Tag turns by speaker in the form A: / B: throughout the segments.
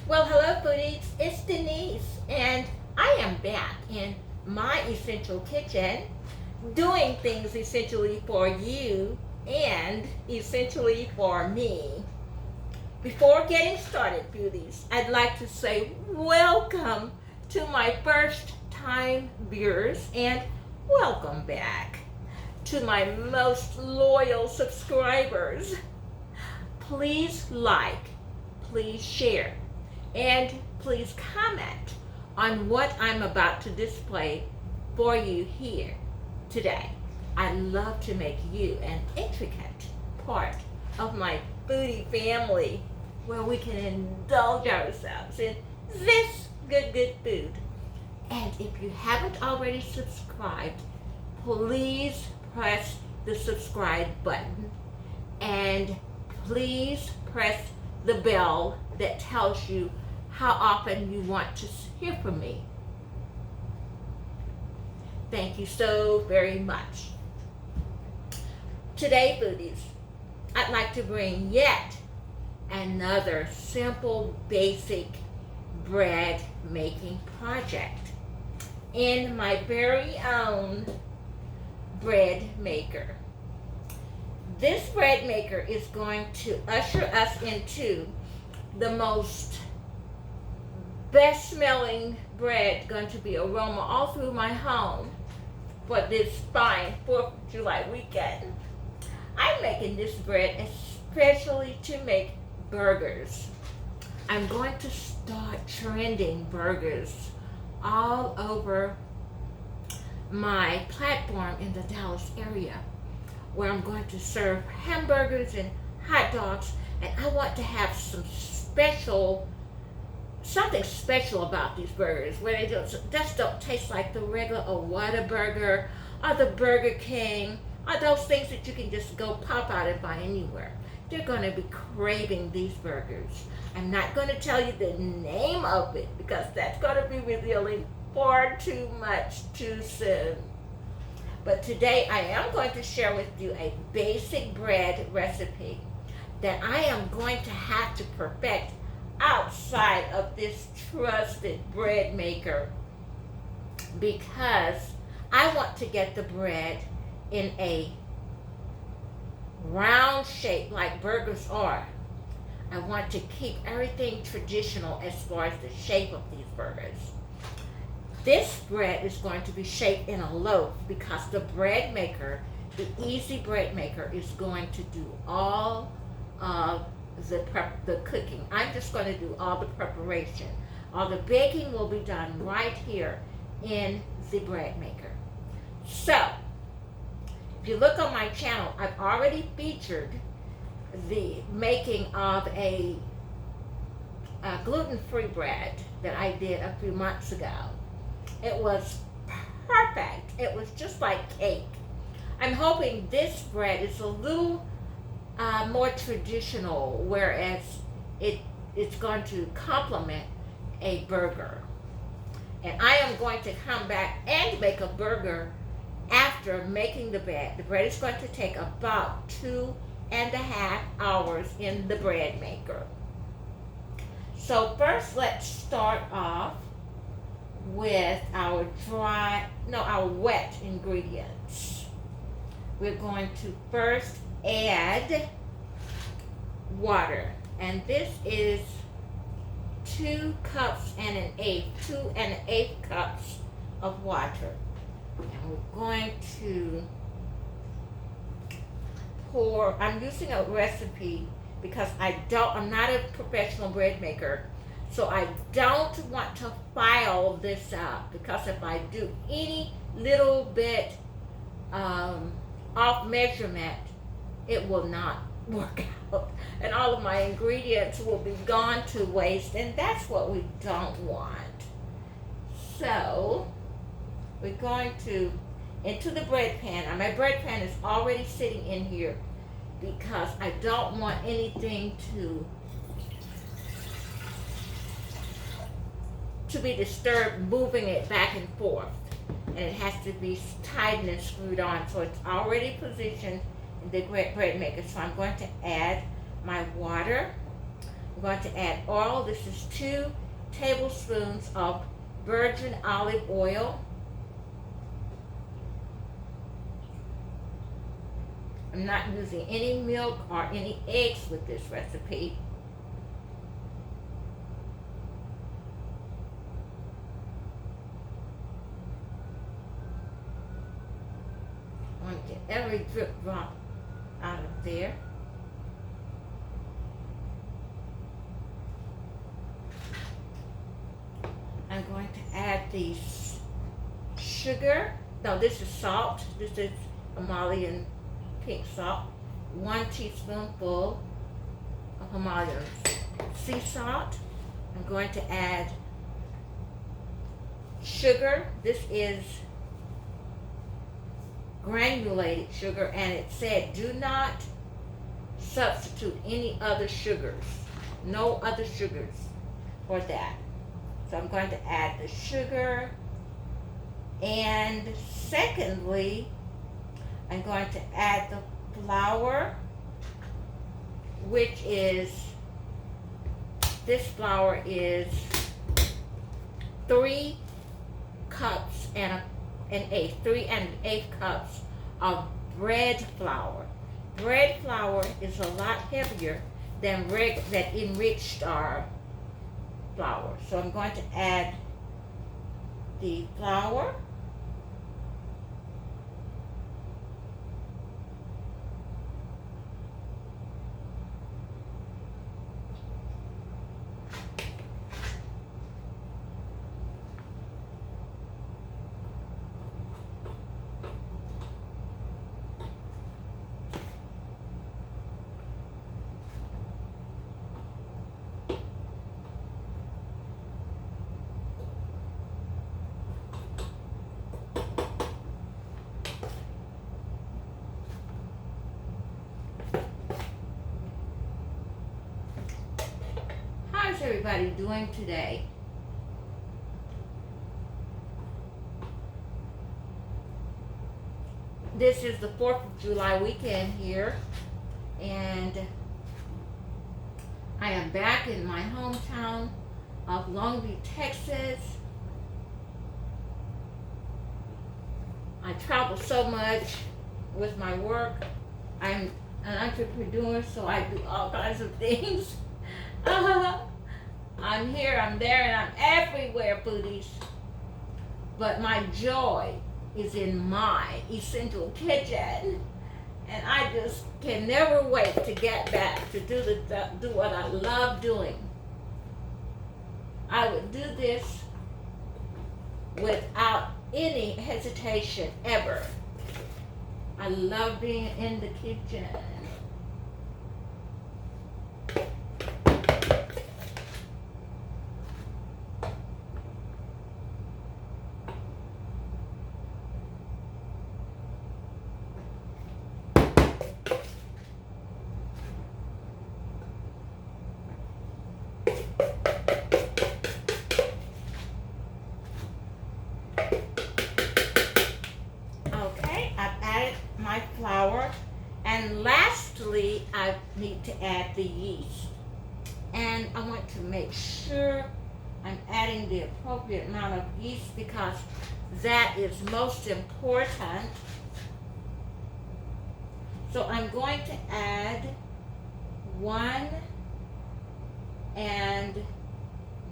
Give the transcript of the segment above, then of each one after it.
A: Well, hello, foodies. It's Denise, and I am back in my essential kitchen doing things essentially for you and essentially for me. Before getting started, beauties, I'd like to say welcome to my first time viewers and welcome back to my most loyal subscribers. Please like, please share, and please comment on what I'm about to display for you here today. I love to make you an intricate part of my foodie family where we can indulge ourselves in this good food. And if you haven't already subscribed, please press the subscribe button and please press the bell that tells you how often you want to hear from me. Thank you so very much. Today, foodies, I'd like to bring yet another simple, basic bread making project in my very own bread maker. This bread maker is going to usher us into the most best smelling bread, going to be aroma all through my home for this fine 4th of July weekend. I'm making this bread especially to make burgers. I'm going to start trending burgers all over my platform in the Dallas area, where I'm going to serve hamburgers and hot dogs, and I want to have something special about these burgers, where they just don't taste like the regular Whataburger or the Burger King or those things that you can just go pop out and buy anywhere. They're going to be craving these burgers. I'm not going to tell you the name of it because that's going to be revealing far too much too soon. But today I am going to share with you a basic bread recipe that I am going to have to perfect outside of this trusted bread maker, because I want to get the bread in a round shape like burgers are. I want to keep everything traditional as far as the shape of these burgers. This bread is going to be shaped in a loaf because the bread maker, the easy bread maker, is going to do all of the cooking. I'm just going to do all the preparation. All the baking will be done right here in the bread maker. So, if you look on my channel, I've already featured the making of a gluten-free bread that I did a few months ago. It was perfect. It was just like cake. I'm hoping this bread is a little more traditional, whereas it's going to complement a burger. And I am going to come back and make a burger after making the bread. The bread is going to take about 2.5 hours in the bread maker. So first, let's start off with our wet ingredients. We're going to first add water, and this is 2 cups and an eighth, 2 1/8 cups of water. And we're going to pour, I'm using a recipe because I'm not a professional bread maker, so I don't want to file this out, because if I do any little bit off measurement, it will not work out, and all of my ingredients will be gone to waste, and that's what we don't want. So we're going to, into the bread pan, and my bread pan is already sitting in here because I don't want anything to be disturbed moving it back and forth, and it has to be tightened and screwed on, so it's already positioned in the bread maker. So I'm going to add my water I'm going to add oil. This is 2 tablespoons of virgin olive oil. I'm not using any milk or any eggs with this recipe. I want to get every drip drop out of there. I'm going to add the sugar. No, this is salt. This is Himalayan pink salt. 1 teaspoonful of Himalayan sea salt. I'm going to add sugar. This is granulated sugar, and it said do not substitute any other sugars. No other sugars for that. So I'm going to add the sugar, and secondly, I'm going to add the flour, which is, this flour is 3 cups and an eighth, 3 1/8 cups of bread flour. Bread flour is a lot heavier than that enriched flour. So I'm going to add the flour. How's everybody doing today? This is the 4th of July weekend here, and I am back in my hometown of Long Beach, Texas. I travel so much with my work. I'm an entrepreneur, so I do all kinds of things. I'm here, I'm there, and I'm everywhere, foodies. But my joy is in my essential kitchen, and I just can never wait to get back to do what I love doing. I would do this without any hesitation ever. I love being in the kitchen. My flour, and lastly I need to add the yeast, and I want to make sure I'm adding the appropriate amount of yeast because that is most important. So I'm going to add 1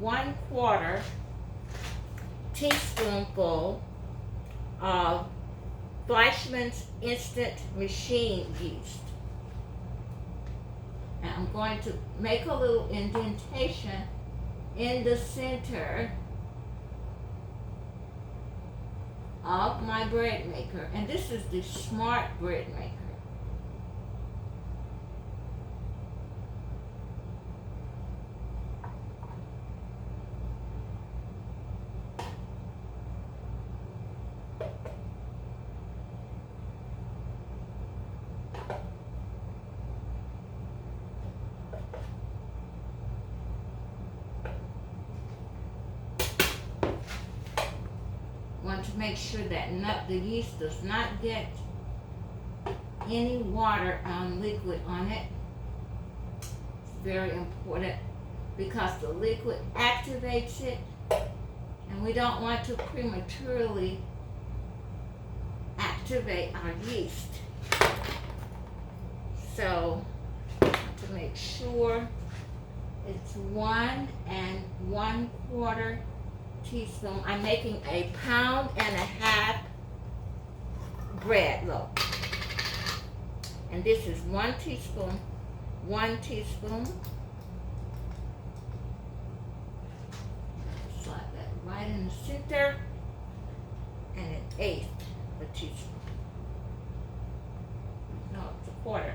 A: 1/4 teaspoonful of Fleischmann's instant machine yeast. And I'm going to make a little indentation in the center of my bread maker. And this is the Smart bread maker. Want to make sure that the yeast does not get any water liquid on it. It's very important. because the liquid activates it, and we don't want to prematurely activate our yeast. So to make sure it's 1 1/4 teaspoon. I'm making a 1.5 pound bread loaf. And this is 1 teaspoon. 1 teaspoon. Slide that right in the center. And 1/8 of a teaspoon. No, it's 1/4.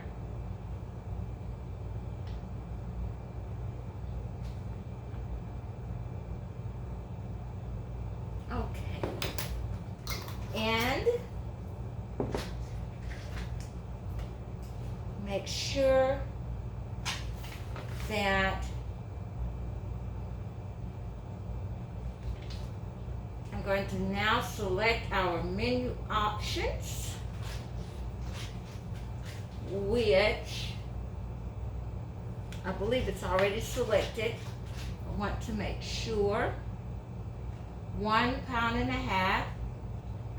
A: Okay. And make sure that I'm going to now select our menu options, which I believe it's already selected. I want to make sure 1.5 pounds,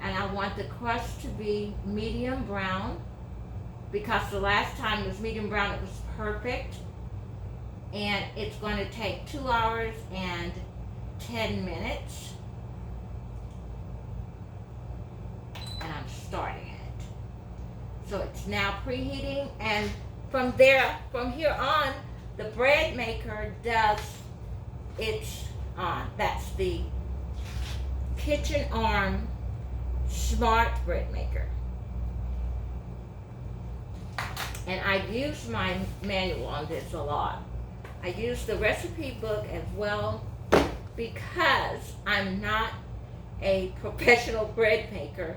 A: and I want the crust to be medium brown, because the last time it was medium brown, it was perfect. And it's going to take 2 hours and 10 minutes. And I'm starting it. So it's now preheating, and from here on, the bread maker does its that's the Kitchen Arm Smart Bread Maker. And I use my manual on this a lot. I use the recipe book as well, because I'm not a professional bread maker,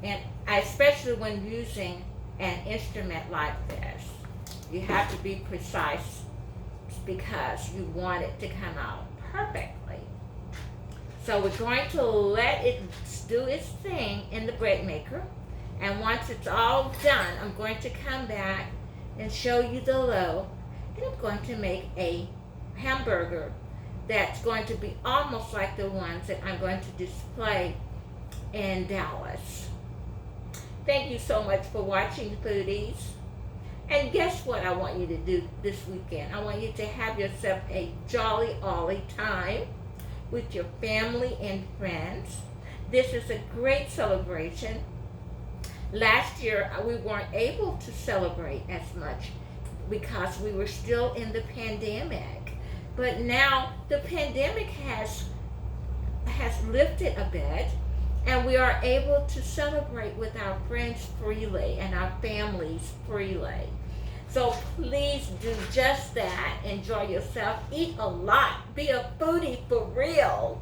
A: and especially when using an instrument like this, you have to be precise because you want it to come out perfectly. So we're going to let it do its thing in the bread maker, and once it's all done, I'm going to come back and show you the loaf, and I'm going to make a hamburger that's going to be almost like the ones that I'm going to display in Dallas. Thank you so much for watching, foodies. And guess what I want you to do this weekend? I want you to have yourself a jolly ollie time with your family and friends. This is a great celebration. Last year, we weren't able to celebrate as much because we were still in the pandemic. But now the pandemic has lifted a bit, and we are able to celebrate with our friends freely and our families freely. So please do just that. Enjoy yourself. Eat a lot. Be a foodie for real.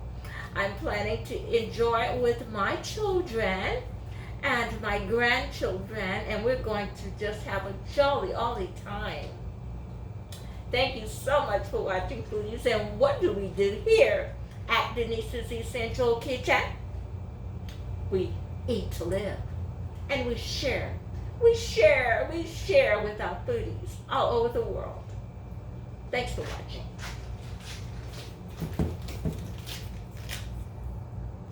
A: I'm planning to enjoy it with my children and my grandchildren, and we're going to just have a jolly ollie time. Thank you so much for watching, foodies. And what do we do here at Denise's Essential Kitchen? We eat to live, and we share with our foodies all over the world. Thanks for watching.